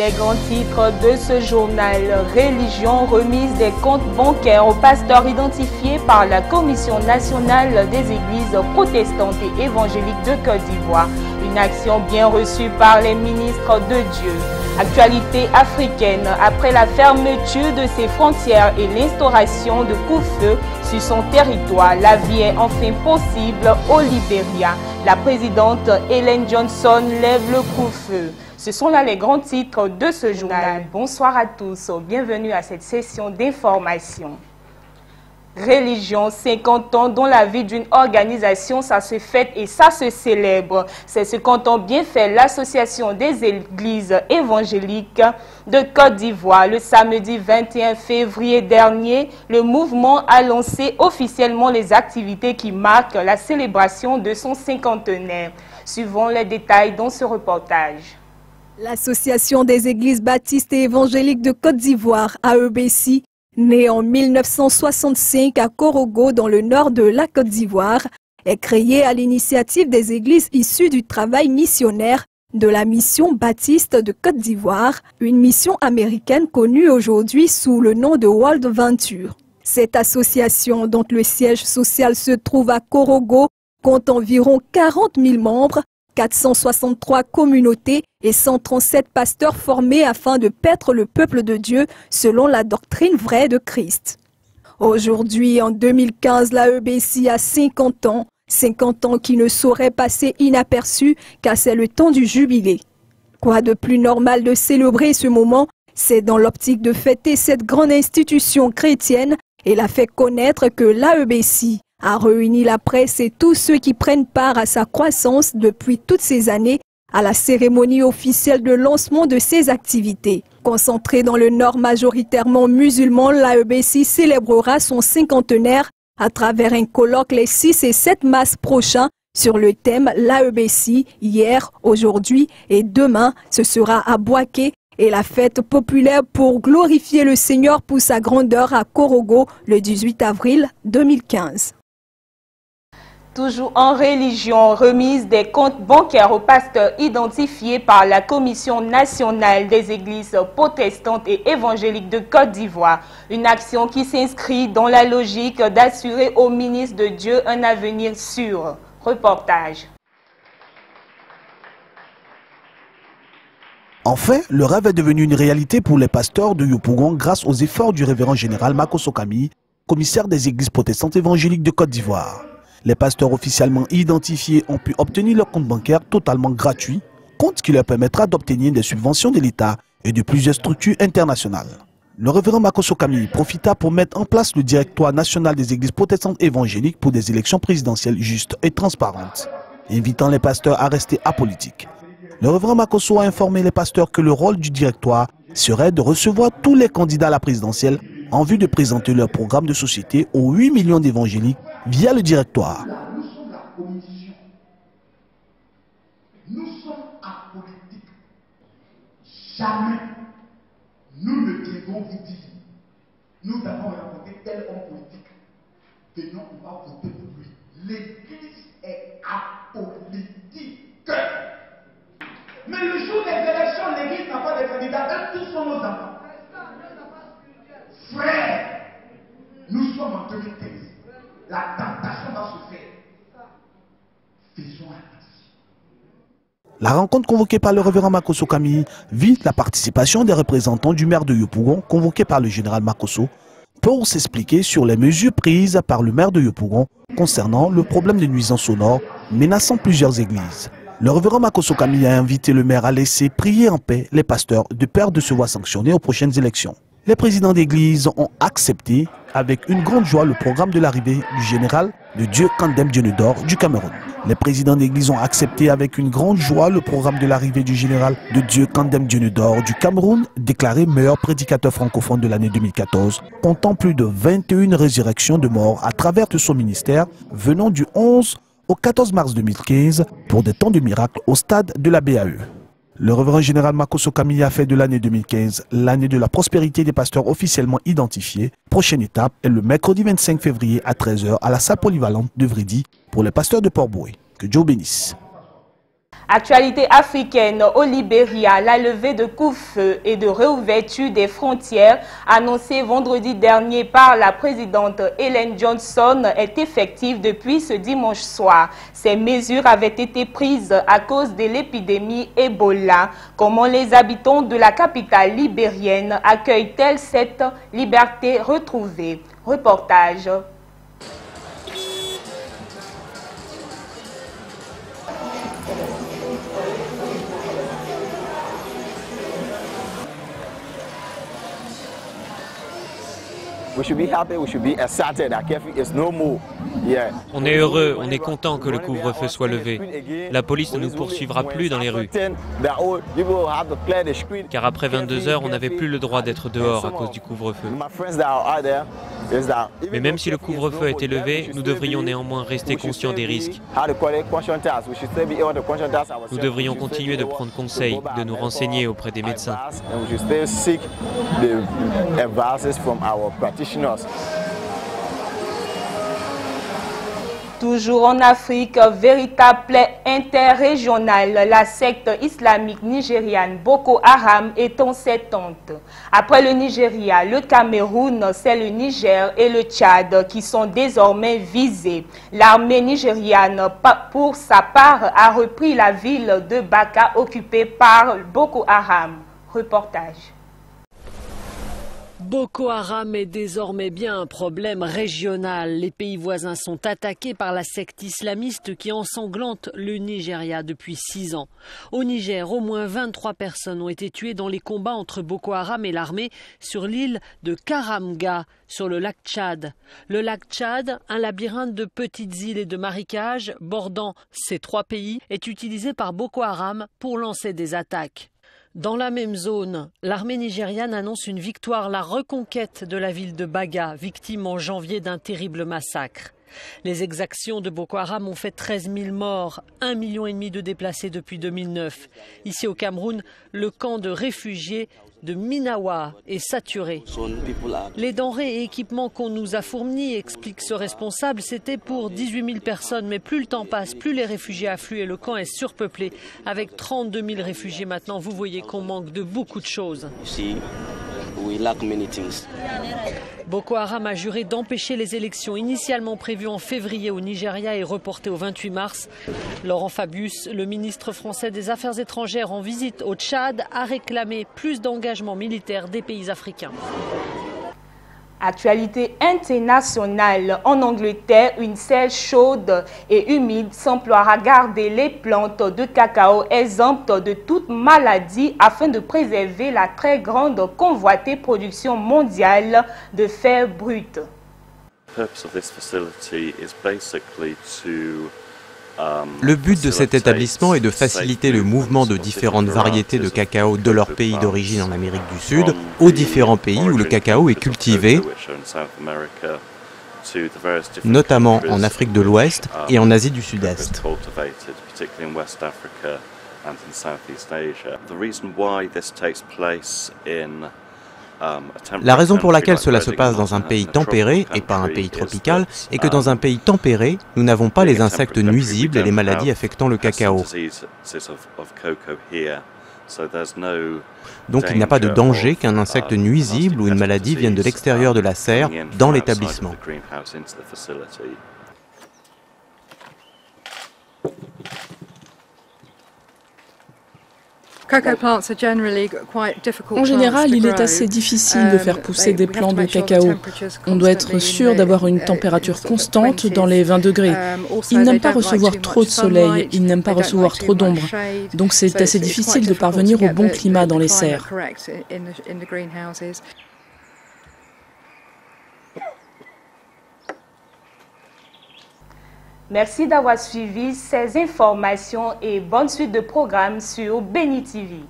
les grands titres de ce journal. Religion, remise des comptes bancaires aux pasteurs identifiés par la Commission nationale des églises protestantes et évangéliques de Côte d'Ivoire. Une action bien reçue par les ministres de Dieu. Actualité africaine, après la fermeture de ses frontières et l'instauration de couvre-feu sur son territoire, la vie est enfin possible au Libéria. La présidente Ellen Johnson lève le couvre-feu. Ce sont là les grands titres de ce journal. Bonsoir à tous, bienvenue à cette session d'information. Religion, 50 ans dans la vie d'une organisation, ça se fête et ça se célèbre. C'est ce qu'entend bien faire l'Association des églises évangéliques de Côte d'Ivoire. Le samedi 21 février dernier, le mouvement a lancé officiellement les activités qui marquent la célébration de son cinquantenaire. Suivons les détails dans ce reportage. L'Association des églises baptistes et évangéliques de Côte d'Ivoire, AEBC, née en 1965 à Korogo dans le nord de la Côte d'Ivoire, est créée à l'initiative des églises issues du travail missionnaire de la mission baptiste de Côte d'Ivoire, une mission américaine connue aujourd'hui sous le nom de World Venture. Cette association, dont le siège social se trouve à Korogo, compte environ 40 000 membres, 463 communautés et 137 pasteurs formés afin de paître le peuple de Dieu selon la doctrine vraie de Christ. Aujourd'hui, en 2015, l'AEBC a 50 ans qui ne sauraient passer inaperçus car c'est le temps du jubilé. Quoi de plus normal de célébrer ce moment? C'est dans l'optique de fêter cette grande institution chrétienne et la fait connaître que l'AEBC a réuni la presse et tous ceux qui prennent part à sa croissance depuis toutes ces années à la cérémonie officielle de lancement de ses activités. Concentrée dans le nord majoritairement musulman, l'AEBC célébrera son cinquantenaire à travers un colloque les 6 et 7 mars prochains sur le thème l'AEBC, hier, aujourd'hui et demain. Ce sera à Boaké et la fête populaire pour glorifier le Seigneur pour sa grandeur à Korogo le 18 avril 2015. Toujours en religion, remise des comptes bancaires aux pasteurs identifiés par la Commission nationale des églises protestantes et évangéliques de Côte d'Ivoire. Une action qui s'inscrit dans la logique d'assurer aux ministres de Dieu un avenir sûr. Reportage. Enfin, le rêve est devenu une réalité pour les pasteurs de Yopougon grâce aux efforts du révérend général Makosso Camille, commissaire des églises protestantes évangéliques de Côte d'Ivoire. Les pasteurs officiellement identifiés ont pu obtenir leur compte bancaire totalement gratuit, compte qui leur permettra d'obtenir des subventions de l'État et de plusieurs structures internationales. Le révérend Makosso Camille profita pour mettre en place le directoire national des églises protestantes évangéliques pour des élections présidentielles justes et transparentes, invitant les pasteurs à rester apolitiques. Le révérend Makosso a informé les pasteurs que le rôle du directoire serait de recevoir tous les candidats à la présidentielle en vue de présenter leur programme de société aux 8 millions d'évangéliques via le directoire. Nous sommes la commission. Nous sommes apolitiques. Jamais nous ne devons vous dire, nous avons rencontré tel homme politique. Venons, on va voter pour lui. L'église est apolitique. Mais le jour des élections, l'église n'a pas de candidats. Eux, tous sont nos enfants. Frère, nous sommes en 2015. La tentation va se faire. Faisons attention. La rencontre convoquée par le révérend Makosso Camille vise la participation des représentants du maire de Yopougon, convoqué par le général Makosso, pour s'expliquer sur les mesures prises par le maire de Yopougon concernant le problème des nuisances sonores menaçant plusieurs églises. Le révérend Makosso Camille a invité le maire à laisser prier en paix les pasteurs de peur de se voir sanctionnés aux prochaines élections. Les présidents d'église ont accepté avec une grande joie le programme de l'arrivée du général de Dieu Kandem Dionedor du Cameroun. Les présidents d'église ont accepté avec une grande joie le programme de l'arrivée du général de Dieu Kandem Dionedor du Cameroun, déclaré meilleur prédicateur francophone de l'année 2014, comptant plus de 21 résurrections de morts à travers tout son ministère, venant du 11 au 14 mars 2015 pour des temps de miracles au stade de la BAE. Le révérend général Makosso Camille a fait de l'année 2015 l'année de la prospérité des pasteurs officiellement identifiés. Prochaine étape est le mercredi 25 février à 13 h à la salle polyvalente de Vridi pour les pasteurs de Port-Boué. Que Dieu bénisse. Actualité africaine au Libéria, la levée de couvre-feu et de réouverture des frontières annoncée vendredi dernier par la présidente Ellen Johnson est effective depuis ce dimanche soir. Ces mesures avaient été prises à cause de l'épidémie Ebola. Comment les habitants de la capitale libérienne accueillent-ils cette liberté retrouvée? Reportage. On est heureux, on est content que le couvre-feu soit levé. La police ne nous poursuivra plus dans les rues. Car après 22 heures, on n'avait plus le droit d'être dehors à cause du couvre-feu. Mais même si le couvre-feu était levé, nous devrions néanmoins rester conscients des risques. Nous devrions continuer de prendre conseil, de nous renseigner auprès des médecins. Toujours en Afrique, véritable plaie interrégionale, la secte islamique nigériane Boko Haram est en cette tente. Après le Nigeria, le Cameroun, c'est le Niger et le Tchad qui sont désormais visés. L'armée nigériane, pour sa part, a repris la ville de Baka occupée par Boko Haram. Reportage. Boko Haram est désormais bien un problème régional. Les pays voisins sont attaqués par la secte islamiste qui ensanglante le Nigeria depuis 6 ans. Au Niger, au moins 23 personnes ont été tuées dans les combats entre Boko Haram et l'armée sur l'île de Karamga, sur le lac Tchad. Le lac Tchad, un labyrinthe de petites îles et de marécages bordant ces 3 pays, est utilisé par Boko Haram pour lancer des attaques. Dans la même zone, l'armée nigériane annonce une victoire, la reconquête de la ville de Baga, victime en janvier d'un terrible massacre. Les exactions de Boko Haram ont fait 13 000 morts, 1,5 million de déplacés depuis 2009. Ici au Cameroun, le camp de réfugiés de Minawa est saturé. Les denrées et équipements qu'on nous a fournis, explique ce responsable, c'était pour 18 000 personnes. Mais plus le temps passe, plus les réfugiés affluent et le camp est surpeuplé. Avec 32 000 réfugiés maintenant, vous voyez qu'on manque de beaucoup de choses. Boko Haram a juré d'empêcher les élections initialement prévues en février au Nigeria et reportées au 28 mars. Laurent Fabius, le ministre français des Affaires étrangères en visite au Tchad, a réclamé plus d'engagement militaire des pays africains. Actualité internationale. En Angleterre, une serre chaude et humide s'emploie à garder les plantes de cacao exemptes de toute maladie afin de préserver la très grande convoitée production mondiale de fer brut. Le but de cet établissement est de faciliter le mouvement de différentes variétés de cacao de leur pays d'origine en Amérique du Sud aux différents pays où le cacao est cultivé, notamment en Afrique de l'Ouest et en Asie du Sud-Est. La raison pour laquelle cela se passe dans un pays tempéré et pas un pays tropical est que dans un pays tempéré, nous n'avons pas les insectes nuisibles et les maladies affectant le cacao. Donc il n'y a pas de danger qu'un insecte nuisible ou une maladie vienne de l'extérieur de la serre dans l'établissement. En général, il est assez difficile de faire pousser des plants de cacao. On doit être sûr d'avoir une température constante dans les 20 degrés. Ils n'aiment pas recevoir trop de soleil, ils n'aiment pas recevoir trop d'ombre. Donc c'est assez difficile de parvenir au bon climat dans les serres. Merci d'avoir suivi ces informations et bonne suite de programmes sur Béni TV.